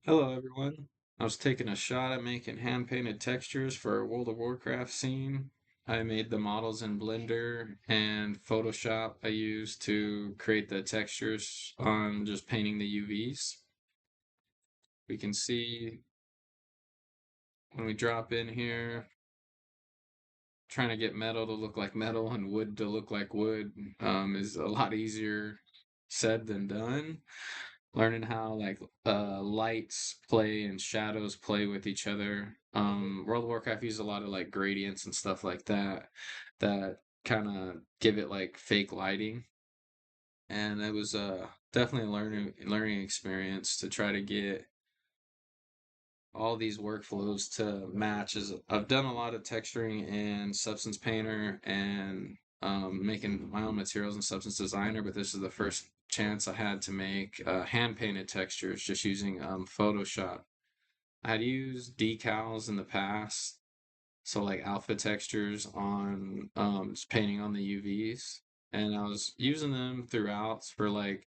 Hello everyone. I was taking a shot at making hand-painted textures for a World of Warcraft scene. I made the models in Blender and Photoshop I used to create the textures on just painting the UVs. We can see when we drop in here, trying to get metal to look like metal and wood to look like wood is a lot easier said than done. Learning how lights play and shadows play with each other. World of Warcraft uses a lot of like gradients and stuff like that that kind of give it like fake lighting. And it was definitely a learning experience to try to get all these workflows to match. As I've done a lot of texturing in Substance Painter and making my own materials in Substance Designer, but this is the first chance I had to make hand painted textures just using Photoshop. I had used decals in the past, so like alpha textures on just painting on the UVs, and I was using them throughout for like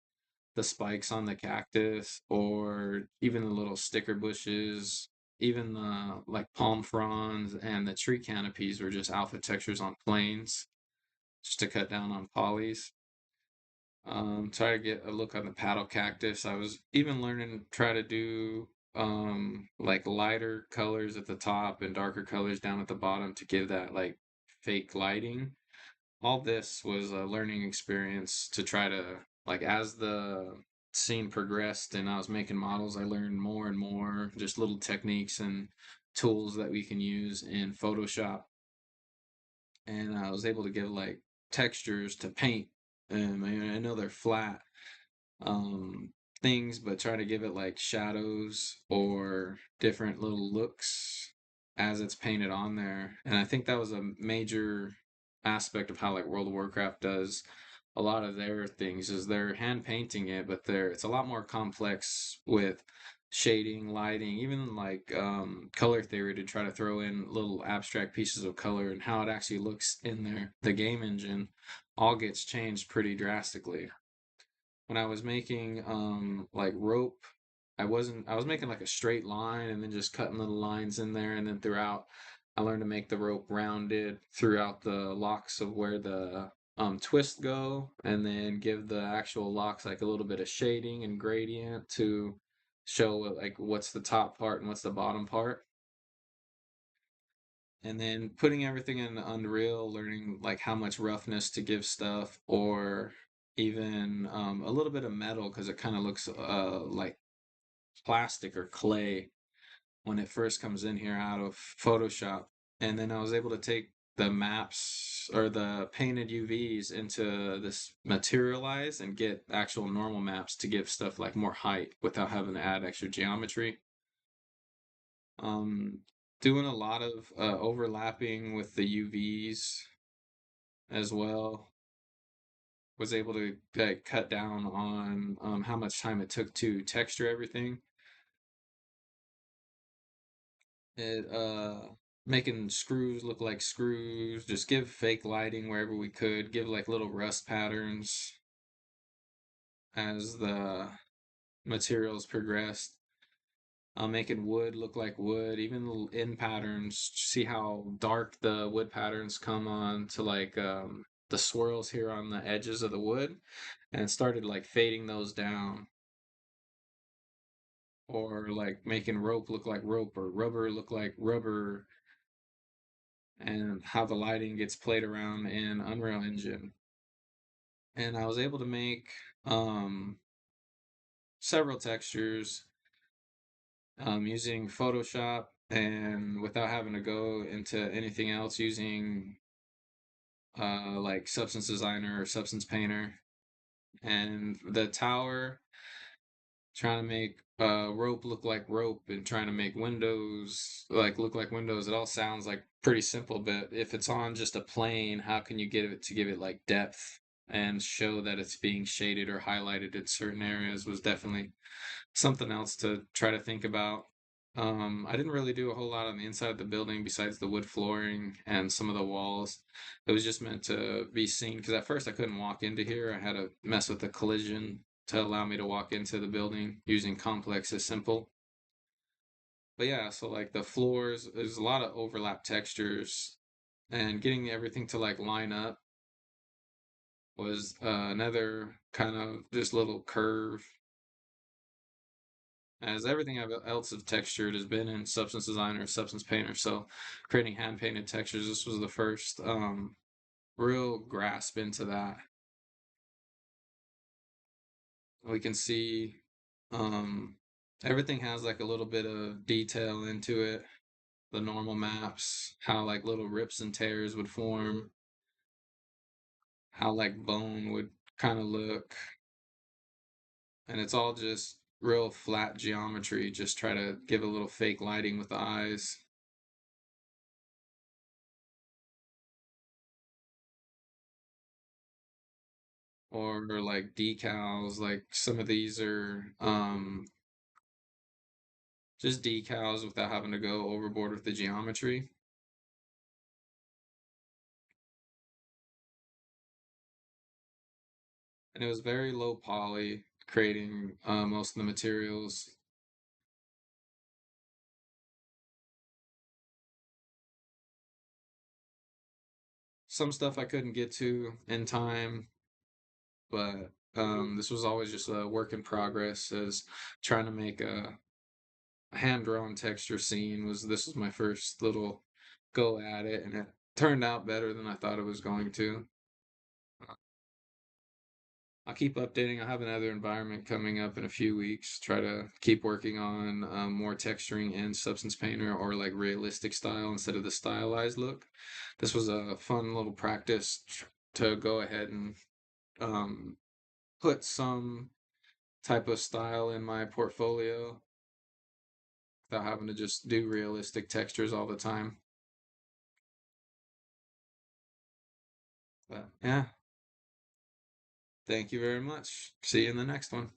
the spikes on the cactus or even the little sticker bushes, even the like palm fronds and the tree canopies were just alpha textures on planes just to cut down on polys. Try to get a look on the paddle cactus. I was even learning try to do like lighter colors at the top and darker colors down at the bottom to give that like fake lighting. All this was a learning experience to try to like as the scene progressed and I was making models, I learned more and more just little techniques and tools that we can use in Photoshop. And I was able to give like textures to paint. And I know they're flat um things, but try to give it like shadows or different little looks as it's painted on there. And I think that was a major aspect of how like World of Warcraft does a lot of their things is they're hand painting it, but it's a lot more complex with shading, lighting, even like color theory to try to throw in little abstract pieces of color and how it actually looks in there. The game engine all gets changed pretty drastically when I was making like rope, I was making like a straight line and then just cutting little lines in there and then throughout I learned to make the rope rounded throughout the locks of where the twists go and then give the actual locks like a little bit of shading and gradient to show like what's the top part and what's the bottom part. And then putting everything in Unreal, learning like how much roughness to give stuff, or even a little bit of metal because it kind of looks like plastic or clay when it first comes in here out of Photoshop. And then I was able to take the maps or the painted UVs into this materialize and get actual normal maps to give stuff like more height without having to add extra geometry. Um, Doing a lot of overlapping with the UVs as well. Was able to cut down on how much time it took to texture everything. It making screws look like screws, just give fake lighting wherever we could, give like little rust patterns as the materials progressed. Making wood look like wood, even little in patterns. See how dark the wood patterns come on to like the swirls here on the edges of the wood, and started like fading those down, or like making rope look like rope or rubber look like rubber, and how the lighting gets played around in Unreal Engine. And I was able to make um, several textures using Photoshop and without having to go into anything else using like Substance Designer or Substance Painter. And the tower, trying to make rope look like rope and trying to make windows like look like windows. It all sounds like pretty simple, but if it's on just a plane, how can you get it to give it like depth and show that it's being shaded or highlighted in certain areas was definitely something else to try to think about. I didn't really do a whole lot on the inside of the building besides the wood flooring and some of the walls. It was just meant to be seen because at first I couldn't walk into here. I had to mess with the collision to allow me to walk into the building using complex as simple. But yeah, so like the floors, there's a lot of overlap textures, and getting everything to like line up was another kind of just little curve, as everything else of textured has been in Substance Designer, Substance Painter. So creating hand painted textures, this was the first real grasp into that. We can see um, everything has like a little bit of detail into it. The normal maps, how like little rips and tears would form, how like bone would kind of look, and it's all just real flat geometry. Just try to give a little fake lighting with the eyes, or like decals. Like some of these are just decals without having to go overboard with the geometry. And it was very low poly, creating most of the materials. Some stuff I couldn't get to in time, but this was always just a work in progress. As trying to make a hand drawn texture scene was this was my first little go at it, and it turned out better than I thought it was going to. I'll keep updating. I have another environment coming up in a few weeks. Try to keep working on more texturing in Substance Painter, or like realistic style instead of the stylized look. This was a fun little practice to go ahead and um, put some type of style in my portfolio without having to just do realistic textures all the time. But yeah, thank you very much. See you in the next one.